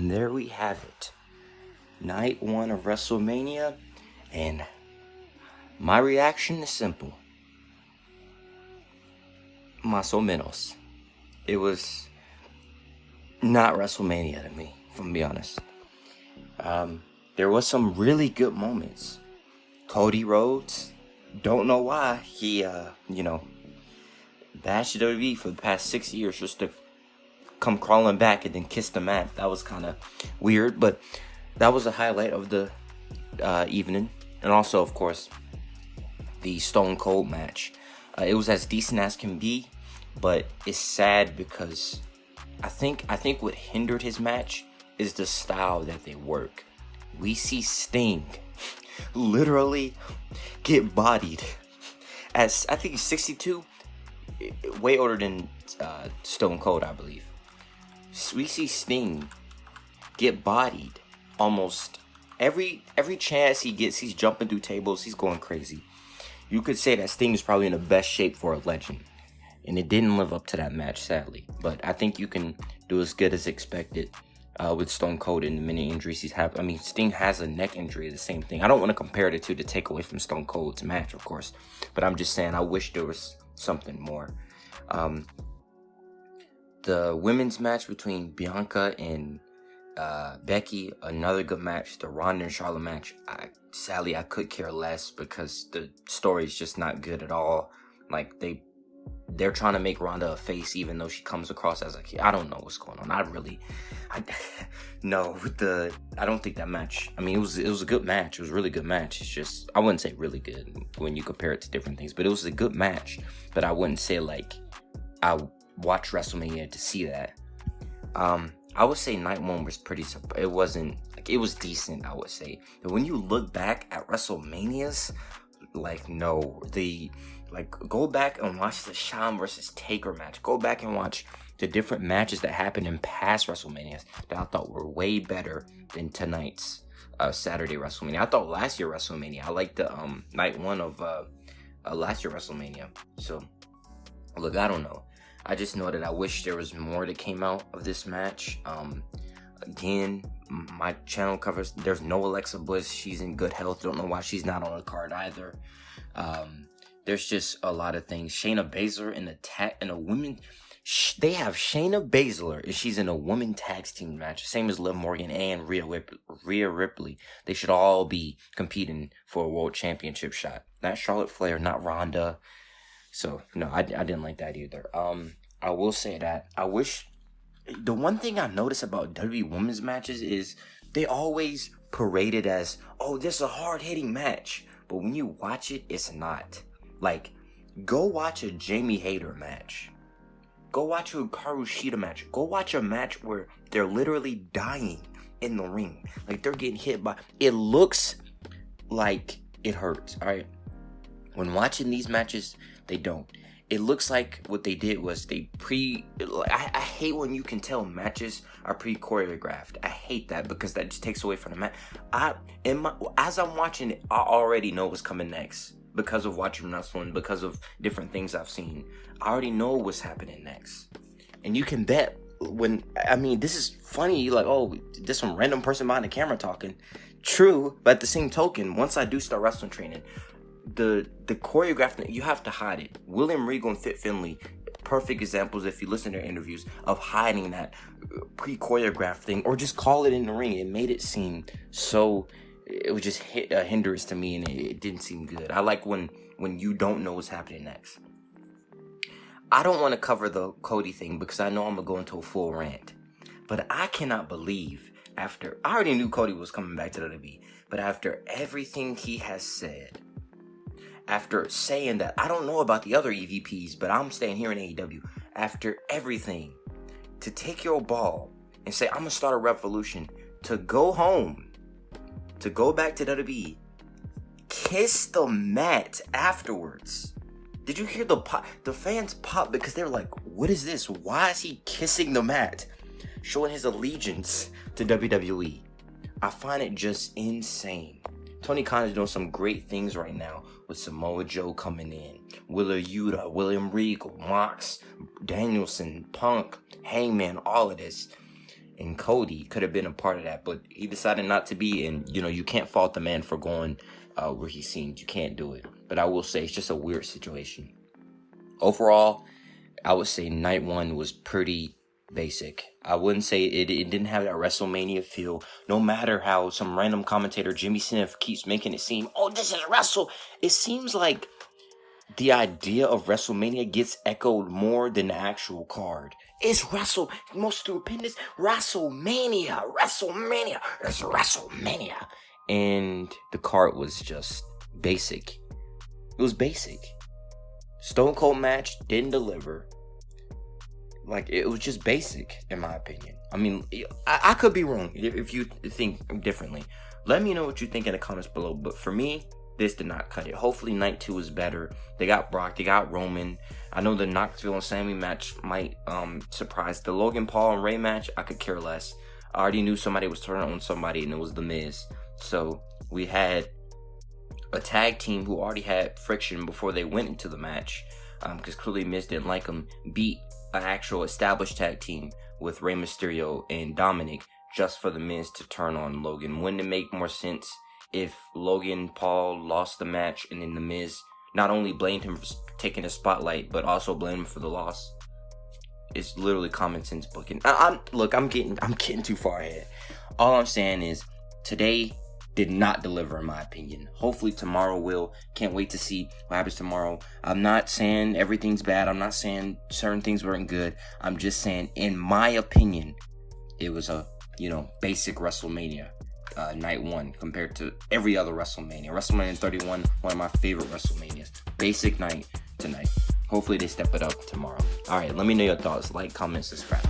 And there we have it. Night 1 of WrestleMania. And my reaction is simple. Más o menos. It was not WrestleMania to me, if I'm gonna be honest. There was some really good moments. Cody Rhodes, don't know why he, bashed WWE for the past 6 years just to come crawling back and then kiss the mat. That was kind of weird, but that was a highlight of the evening. And also, of course, the Stone Cold match. It was as decent as can be, but it's sad because I think what hindered his match is the style that they work. We see Sting literally get bodied at, I think he's 62, way older than Stone Cold, I believe. We see Sting get bodied almost every chance he gets. He's jumping through tables. He's going crazy. You could say that Sting is probably in the best shape for a legend. And it didn't live up to that match, sadly. But I think you can do as good as expected with Stone Cold and the many injuries he's had. I mean, Sting has a neck injury, the same thing. I don't want to compare the two to take away from Stone Cold's match, of course. But I'm just saying, I wish there was something more. The women's match between Bianca and Becky, another good match. The Ronda and Charlotte match, sadly, I could care less because the story is just not good at all. Like, they're trying to make Ronda a face, even though she comes across as a kid. I don't know what's going on. I don't think that match. I mean, it was a good match. It was a really good match. It's just, I wouldn't say really good when you compare it to different things, but it was a good match. But I wouldn't say like I watched WrestleMania to see that. I would say night 1 was pretty. It wasn't like, it was decent, I would say. But when you look back at WrestleManias, go back and watch the Shawn versus Taker match. Go back and watch the different matches that happened in past WrestleManias that I thought were way better than tonight's Saturday WrestleMania. I thought last year WrestleMania, I liked the night 1 of last year WrestleMania. So, look, I don't know. I just know that I wish there was more that came out of this match. Again, my channel covers, there's no Alexa Bliss. She's in good health. Don't know why she's not on the card either. There's just a lot of things. Shayna Baszler in a women. They have Shayna Baszler, and she's in a women tag team match. Same as Liv Morgan and Rhea Ripley. They should all be competing for a world championship shot. Not Charlotte Flair, not Ronda. So no, I didn't like that either. I will say that I wish. The one thing I notice about WWE women's matches is they always parade it as, oh, this is a hard-hitting match. But when you watch it, it's not. Like, go watch a Jamie Hayter match. Go watch a Hikaru Shida match. Go watch a match where they're literally dying in the ring. Like, they're getting hit by... It looks like it hurts, alright? When watching these matches, they don't. It looks like what they did was I hate when you can tell matches are pre-choreographed. I hate that because that just takes away from the match. As I'm watching it, I already know what's coming next because of watching wrestling, because of different things I've seen. I already know what's happening next. And you can bet this is funny. You're like, oh, there's some random person behind the camera talking. True, but at the same token, once I do start wrestling training, the choreographed, you have to hide it. William Regal and Fit Finlay, perfect examples if you listen to their interviews of hiding that pre-choreographed thing, or just call it in the ring. It made it seem so, it was just a hindrance to me, and it didn't seem good. I like when you don't know what's happening next. I don't want to cover the Cody thing because I know I'm gonna go into a full rant, but I cannot believe I already knew Cody was coming back to WWE, but after everything he has said, after saying that, I don't know about the other EVPs, but I'm staying here in AEW. After everything, to take your ball and say, I'm going to start a revolution, to go home, to go back to WWE, kiss the mat afterwards. Did you hear the fans pop because they were like, what is this? Why is he kissing the mat? Showing his allegiance to WWE. I find it just insane. Tony Khan is doing some great things right now with Samoa Joe coming in, Willa Yuta, William Regal, Mox, Danielson, Punk, Hangman, all of this. and Cody could have been a part of that, but he decided not to be. And you can't fault the man for going where he seemed. You can't do it. But I will say it's just a weird situation. Overall, I would say night one was pretty basic. I wouldn't say it didn't have that WrestleMania feel. No matter how some random commentator, Jimmy Smith, keeps making it seem, oh, this is Wrestle. It seems like the idea of WrestleMania gets echoed more than the actual card. It's most stupendous WrestleMania. It's WrestleMania. And the card was just basic. It was basic. Stone Cold match didn't deliver. Like, it was just basic, in my opinion. I mean, I could be wrong if you think differently. Let me know what you think in the comments below. But for me, this did not cut it. Hopefully, night 2 is better. They got Brock. They got Roman. I know the Knoxville and Sammy match might surprise. The Logan Paul and Ray match, I could care less. I already knew somebody was turning on somebody, and it was The Miz. So, we had a tag team who already had friction before they went into the match. Because clearly Miz didn't like them. Beat an actual established tag team with Rey Mysterio and Dominic just for The Miz to turn on Logan. Wouldn't it make more sense if Logan Paul lost the match and then The Miz not only blamed him for taking the spotlight, but also blamed him for the loss? It's literally common sense booking. I'm getting too far ahead. All I'm saying is today did not deliver, in my opinion. Hopefully tomorrow will. Can't wait to see what happens tomorrow. I'm not saying everything's bad. I'm not saying certain things weren't good. I'm just saying, in my opinion, it was a basic WrestleMania night 1 compared to every other WrestleMania. WrestleMania 31, one of my favorite WrestleManias. Basic night tonight. Hopefully they step it up tomorrow. All right, let me know your thoughts. Like, comment, subscribe.